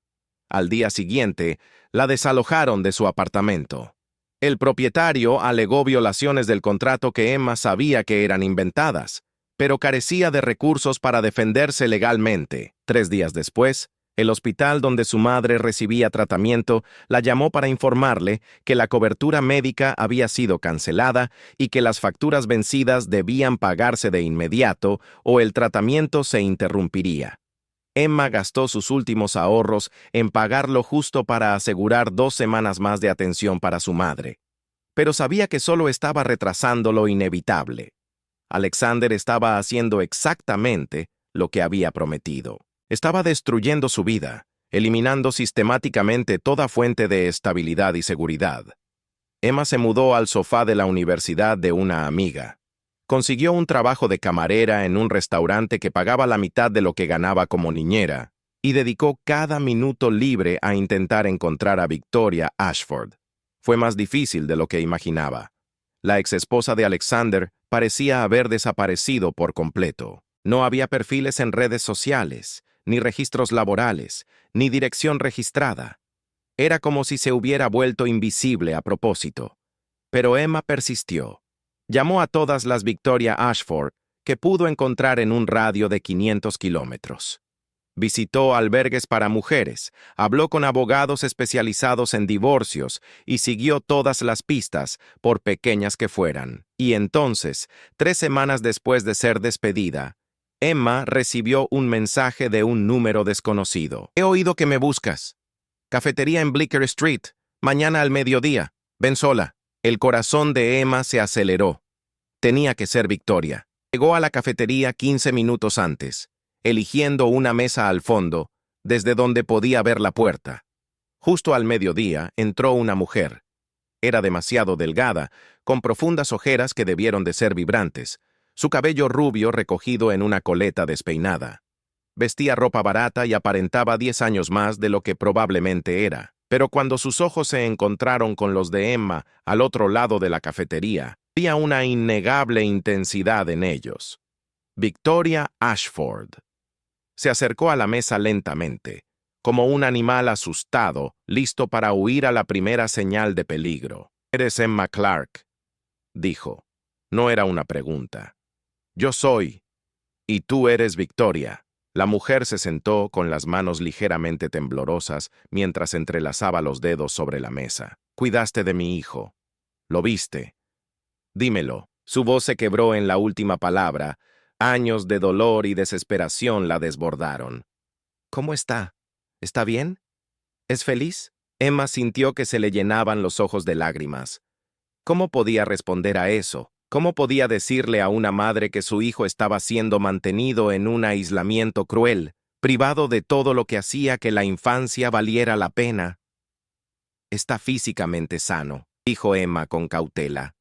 Al día siguiente, la desalojaron de su apartamento. El propietario alegó violaciones del contrato que Emma sabía que eran inventadas, pero carecía de recursos para defenderse legalmente. 3 días después, el hospital donde su madre recibía tratamiento la llamó para informarle que la cobertura médica había sido cancelada y que las facturas vencidas debían pagarse de inmediato o el tratamiento se interrumpiría. Emma gastó sus últimos ahorros en pagarlo justo para asegurar 2 semanas más de atención para su madre. Pero sabía que solo estaba retrasando lo inevitable. Alexander estaba haciendo exactamente lo que había prometido. Estaba destruyendo su vida, eliminando sistemáticamente toda fuente de estabilidad y seguridad. Emma se mudó al sofá de la universidad de una amiga. Consiguió un trabajo de camarera en un restaurante que pagaba la mitad de lo que ganaba como niñera, y dedicó cada minuto libre a intentar encontrar a Victoria Ashford. Fue más difícil de lo que imaginaba. La exesposa de Alexander parecía haber desaparecido por completo. No había perfiles en redes sociales, ni registros laborales, ni dirección registrada. Era como si se hubiera vuelto invisible a propósito. Pero Emma persistió. Llamó a todas las Victoria Ashford que pudo encontrar en un radio de 500 kilómetros. Visitó albergues para mujeres, habló con abogados especializados en divorcios y siguió todas las pistas, por pequeñas que fueran. Y entonces, 3 semanas después de ser despedida, Emma recibió un mensaje de un número desconocido. «He oído que me buscas. Cafetería en Bleecker Street, mañana al mediodía. Ven sola». El corazón de Emma se aceleró. Tenía que ser Victoria. Llegó a la cafetería 15 minutos antes, eligiendo una mesa al fondo, desde donde podía ver la puerta. Justo al mediodía entró una mujer. Era demasiado delgada, con profundas ojeras que debieron de ser vibrantes, su cabello rubio recogido en una coleta despeinada. Vestía ropa barata y aparentaba 10 años más de lo que probablemente era. Pero cuando sus ojos se encontraron con los de Emma al otro lado de la cafetería, había una innegable intensidad en ellos. Victoria Ashford. Se acercó a la mesa lentamente, como un animal asustado, listo para huir a la primera señal de peligro. «¿Eres Emma Clark?», dijo. No era una pregunta. «Yo soy. Y tú eres Victoria». La mujer se sentó con las manos ligeramente temblorosas mientras entrelazaba los dedos sobre la mesa. «Cuidaste de mi hijo. ¿Lo viste? Dímelo». Su voz se quebró en la última palabra. Años de dolor y desesperación la desbordaron. «¿Cómo está? ¿Está bien? ¿Es feliz?». Emma sintió que se le llenaban los ojos de lágrimas. ¿Cómo podía responder a eso? ¿Cómo podía decirle a una madre que su hijo estaba siendo mantenido en un aislamiento cruel, privado de todo lo que hacía que la infancia valiera la pena? Está físicamente sano, dijo Emma con cautela.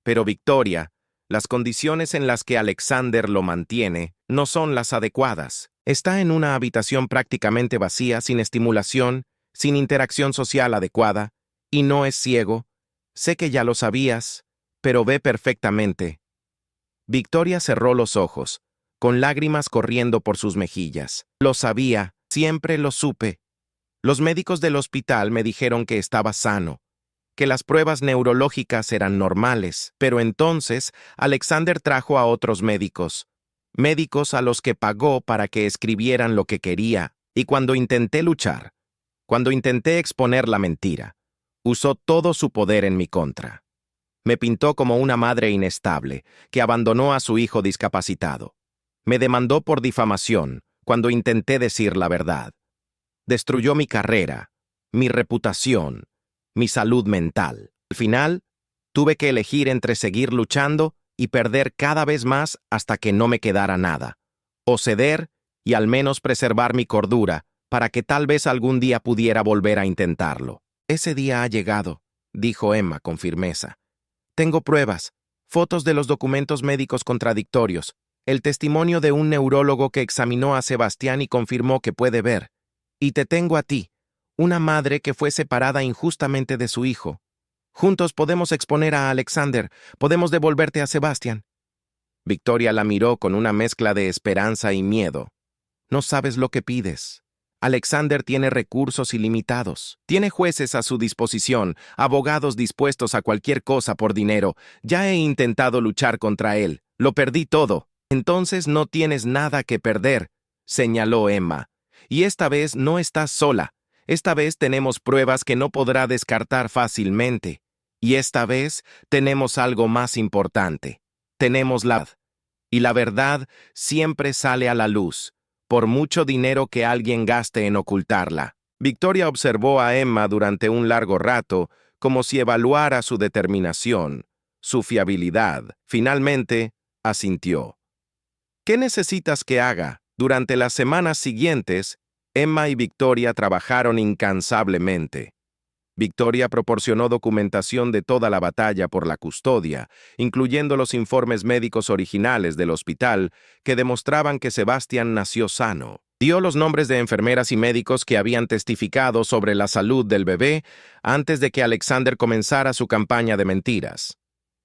Pero Victoria, las condiciones en las que Alexander lo mantiene no son las adecuadas. Está en una habitación prácticamente vacía, sin estimulación, sin interacción social adecuada, y no es ciego. Sé que ya lo sabías, pero ve perfectamente. Victoria cerró los ojos, con lágrimas corriendo por sus mejillas. Lo sabía, siempre lo supe. Los médicos del hospital me dijeron que estaba sano, que las pruebas neurológicas eran normales, pero entonces Alexander trajo a otros médicos a los que pagó para que escribieran lo que quería, y cuando intenté luchar, cuando intenté exponer la mentira, usó todo su poder en mi contra. Me pintó como una madre inestable, que abandonó a su hijo discapacitado. Me demandó por difamación cuando intenté decir la verdad. Destruyó mi carrera, mi reputación, mi salud mental. Al final, tuve que elegir entre seguir luchando y perder cada vez más hasta que no me quedara nada, o ceder y al menos preservar mi cordura para que tal vez algún día pudiera volver a intentarlo. Ese día ha llegado, dijo Emma con firmeza. Tengo pruebas, fotos de los documentos médicos contradictorios, el testimonio de un neurólogo que examinó a Sebastián y confirmó que puede ver. Y te tengo a ti, una madre que fue separada injustamente de su hijo. Juntos podemos exponer a Alexander, podemos devolverte a Sebastián. Victoria la miró con una mezcla de esperanza y miedo. No sabes lo que pides. Alexander tiene recursos ilimitados. Tiene jueces a su disposición, abogados dispuestos a cualquier cosa por dinero. Ya he intentado luchar contra él. Lo perdí todo. Entonces no tienes nada que perder, señaló Emma. Y esta vez no estás sola. Esta vez tenemos pruebas que no podrá descartar fácilmente. Y esta vez tenemos algo más importante. Tenemos la verdad. Y la verdad siempre sale a la luz, por mucho dinero que alguien gaste en ocultarla. Victoria observó a Emma durante un largo rato, como si evaluara su determinación, su fiabilidad. Finalmente, asintió. ¿Qué necesitas que haga? Durante las semanas siguientes, Emma y Victoria trabajaron incansablemente. Victoria proporcionó documentación de toda la batalla por la custodia, incluyendo los informes médicos originales del hospital que demostraban que Sebastián nació sano. Dio los nombres de enfermeras y médicos que habían testificado sobre la salud del bebé antes de que Alexander comenzara su campaña de mentiras.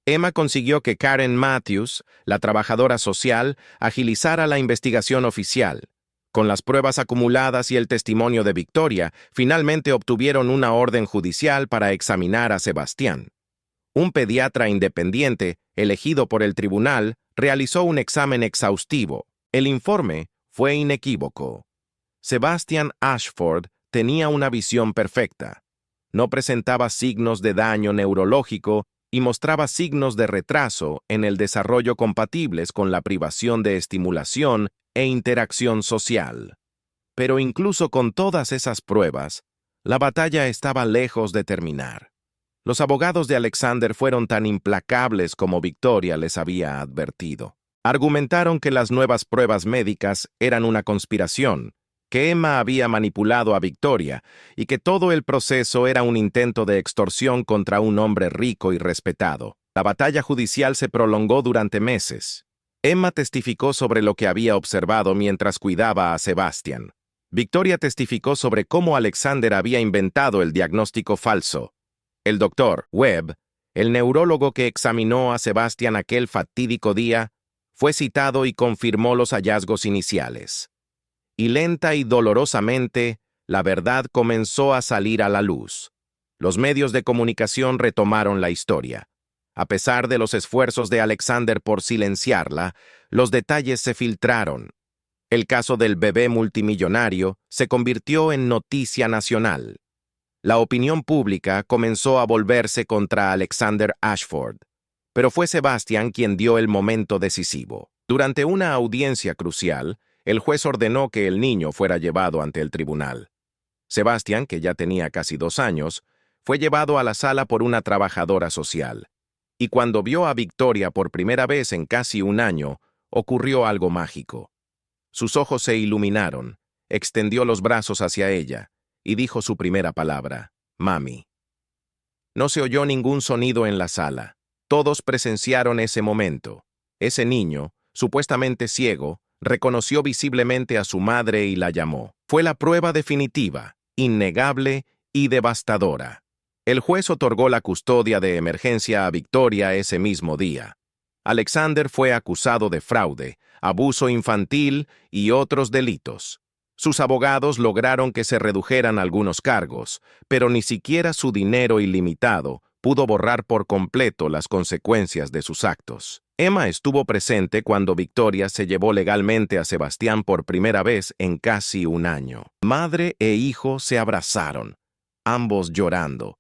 Emma consiguió que Karen Matthews, la trabajadora social, agilizara la investigación oficial. Con las pruebas acumuladas y el testimonio de Victoria, finalmente obtuvieron una orden judicial para examinar a Sebastián. Un pediatra independiente, elegido por el tribunal, realizó un examen exhaustivo. El informe fue inequívoco. Sebastian Ashford tenía una visión perfecta. No presentaba signos de daño neurológico y mostraba signos de retraso en el desarrollo compatibles con la privación de estimulación e interacción social. Pero incluso con todas esas pruebas, la batalla estaba lejos de terminar. Los abogados de Alexander fueron tan implacables como Victoria les había advertido. Argumentaron que las nuevas pruebas médicas eran una conspiración, que Emma había manipulado a Victoria y que todo el proceso era un intento de extorsión contra un hombre rico y respetado. La batalla judicial se prolongó durante meses. Emma testificó sobre lo que había observado mientras cuidaba a Sebastián. Victoria testificó sobre cómo Alexander había inventado el diagnóstico falso. El doctor Webb, el neurólogo que examinó a Sebastián aquel fatídico día, fue citado y confirmó los hallazgos iniciales. Y lenta y dolorosamente, la verdad comenzó a salir a la luz. Los medios de comunicación retomaron la historia. A pesar de los esfuerzos de Alexander por silenciarla, los detalles se filtraron. El caso del bebé multimillonario se convirtió en noticia nacional. La opinión pública comenzó a volverse contra Alexander Ashford, pero fue Sebastián quien dio el momento decisivo. Durante una audiencia crucial, el juez ordenó que el niño fuera llevado ante el tribunal. Sebastián, que ya tenía casi 2 años, fue llevado a la sala por una trabajadora social. Y cuando vio a Victoria por primera vez en casi un año, ocurrió algo mágico. Sus ojos se iluminaron, extendió los brazos hacia ella, y dijo su primera palabra, «Mami». No se oyó ningún sonido en la sala. Todos presenciaron ese momento. Ese niño, supuestamente ciego, reconoció visiblemente a su madre y la llamó. Fue la prueba definitiva, innegable y devastadora. El juez otorgó la custodia de emergencia a Victoria ese mismo día. Alexander fue acusado de fraude, abuso infantil y otros delitos. Sus abogados lograron que se redujeran algunos cargos, pero ni siquiera su dinero ilimitado pudo borrar por completo las consecuencias de sus actos. Emma estuvo presente cuando Victoria se llevó legalmente a Sebastián por primera vez en casi un año. Madre e hijo se abrazaron, ambos llorando,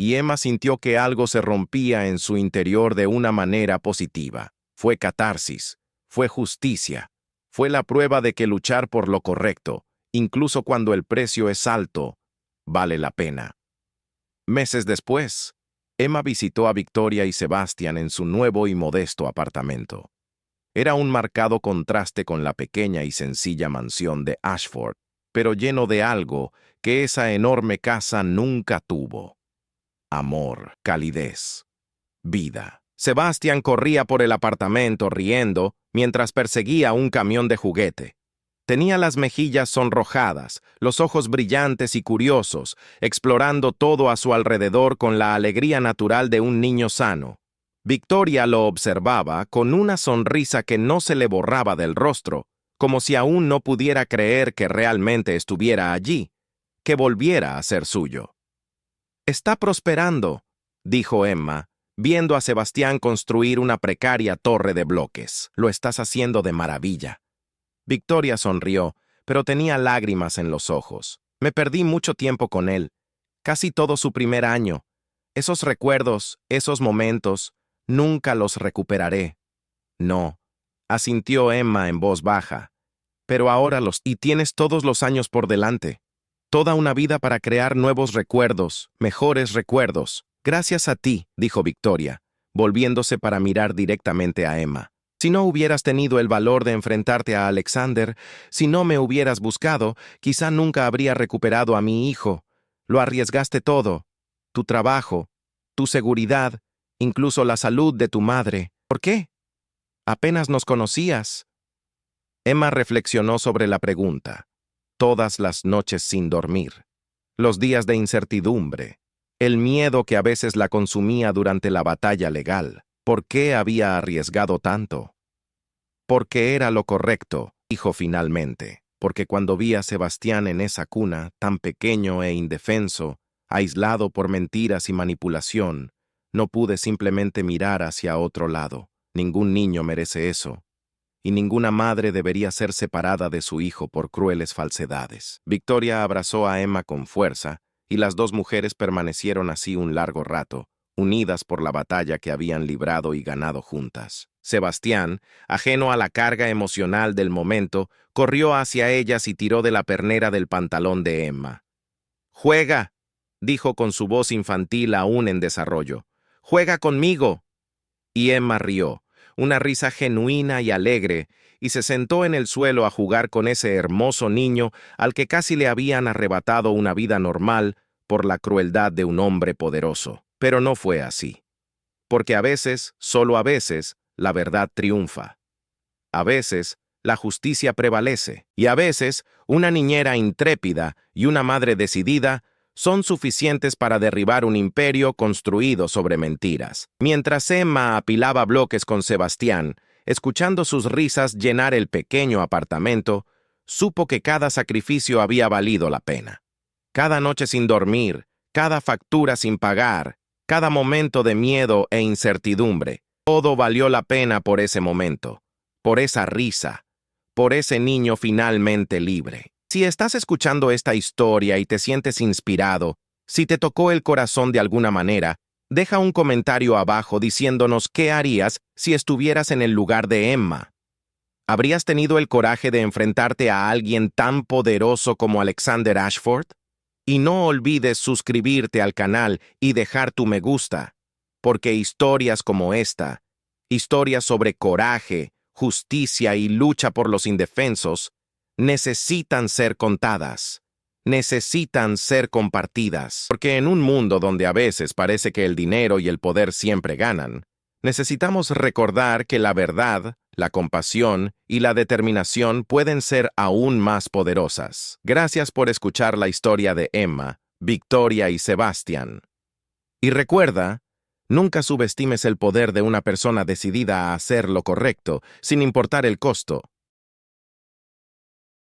y Emma sintió que algo se rompía en su interior de una manera positiva. Fue catarsis, fue justicia, fue la prueba de que luchar por lo correcto, incluso cuando el precio es alto, vale la pena. Meses después, Emma visitó a Victoria y Sebastián en su nuevo y modesto apartamento. Era un marcado contraste con la pequeña y sencilla mansión de Ashford, pero lleno de algo que esa enorme casa nunca tuvo: amor, calidez, vida. Sebastián corría por el apartamento riendo mientras perseguía un camión de juguete. Tenía las mejillas sonrojadas, los ojos brillantes y curiosos, explorando todo a su alrededor con la alegría natural de un niño sano. Victoria lo observaba con una sonrisa que no se le borraba del rostro, como si aún no pudiera creer que realmente estuviera allí, que volviera a ser suyo. «Está prosperando», dijo Emma, viendo a Sebastián construir una precaria torre de bloques. «Lo estás haciendo de maravilla». Victoria sonrió, pero tenía lágrimas en los ojos. «Me perdí mucho tiempo con él, casi todo su primer año. Esos recuerdos, esos momentos, nunca los recuperaré». «No», asintió Emma en voz baja, «pero ahora y tienes todos los años por delante. Toda una vida para crear nuevos recuerdos, mejores recuerdos. Gracias a ti», dijo Victoria, volviéndose para mirar directamente a Emma. «Si no hubieras tenido el valor de enfrentarte a Alexander, si no me hubieras buscado, quizá nunca habría recuperado a mi hijo. Lo arriesgaste todo, tu trabajo, tu seguridad, incluso la salud de tu madre. ¿Por qué? Apenas nos conocías». Emma reflexionó sobre la pregunta. Todas las noches sin dormir, los días de incertidumbre, el miedo que a veces la consumía durante la batalla legal. ¿Por qué había arriesgado tanto? «Porque era lo correcto», dijo finalmente. «Porque cuando vi a Sebastián en esa cuna, tan pequeño e indefenso, aislado por mentiras y manipulación, no pude simplemente mirar hacia otro lado. Ningún niño merece eso. Y ninguna madre debería ser separada de su hijo por crueles falsedades». Victoria abrazó a Emma con fuerza, y las dos mujeres permanecieron así un largo rato, unidas por la batalla que habían librado y ganado juntas. Sebastián, ajeno a la carga emocional del momento, corrió hacia ellas y tiró de la pernera del pantalón de Emma. «Juega», dijo con su voz infantil aún en desarrollo. «Juega conmigo». Y Emma rió, una risa genuina y alegre, y se sentó en el suelo a jugar con ese hermoso niño al que casi le habían arrebatado una vida normal por la crueldad de un hombre poderoso. Pero no fue así. Porque a veces, solo a veces, la verdad triunfa. A veces, la justicia prevalece. Y a veces, una niñera intrépida y una madre decidida son suficientes para derribar un imperio construido sobre mentiras. Mientras Emma apilaba bloques con Sebastián, escuchando sus risas llenar el pequeño apartamento, supo que cada sacrificio había valido la pena. Cada noche sin dormir, cada factura sin pagar, cada momento de miedo e incertidumbre, todo valió la pena por ese momento, por esa risa, por ese niño finalmente libre. Si estás escuchando esta historia y te sientes inspirado, si te tocó el corazón de alguna manera, deja un comentario abajo diciéndonos qué harías si estuvieras en el lugar de Emma. ¿Habrías tenido el coraje de enfrentarte a alguien tan poderoso como Alexander Ashford? Y no olvides suscribirte al canal y dejar tu me gusta. porque historias como esta, historias sobre coraje, justicia y lucha por los indefensos, necesitan ser contadas, necesitan ser compartidas. Porque en un mundo donde a veces parece que el dinero y el poder siempre ganan, necesitamos recordar que la verdad, la compasión y la determinación pueden ser aún más poderosas. Gracias por escuchar la historia de Emma, Victoria y Sebastián. Y recuerda, nunca subestimes el poder de una persona decidida a hacer lo correcto, sin importar el costo.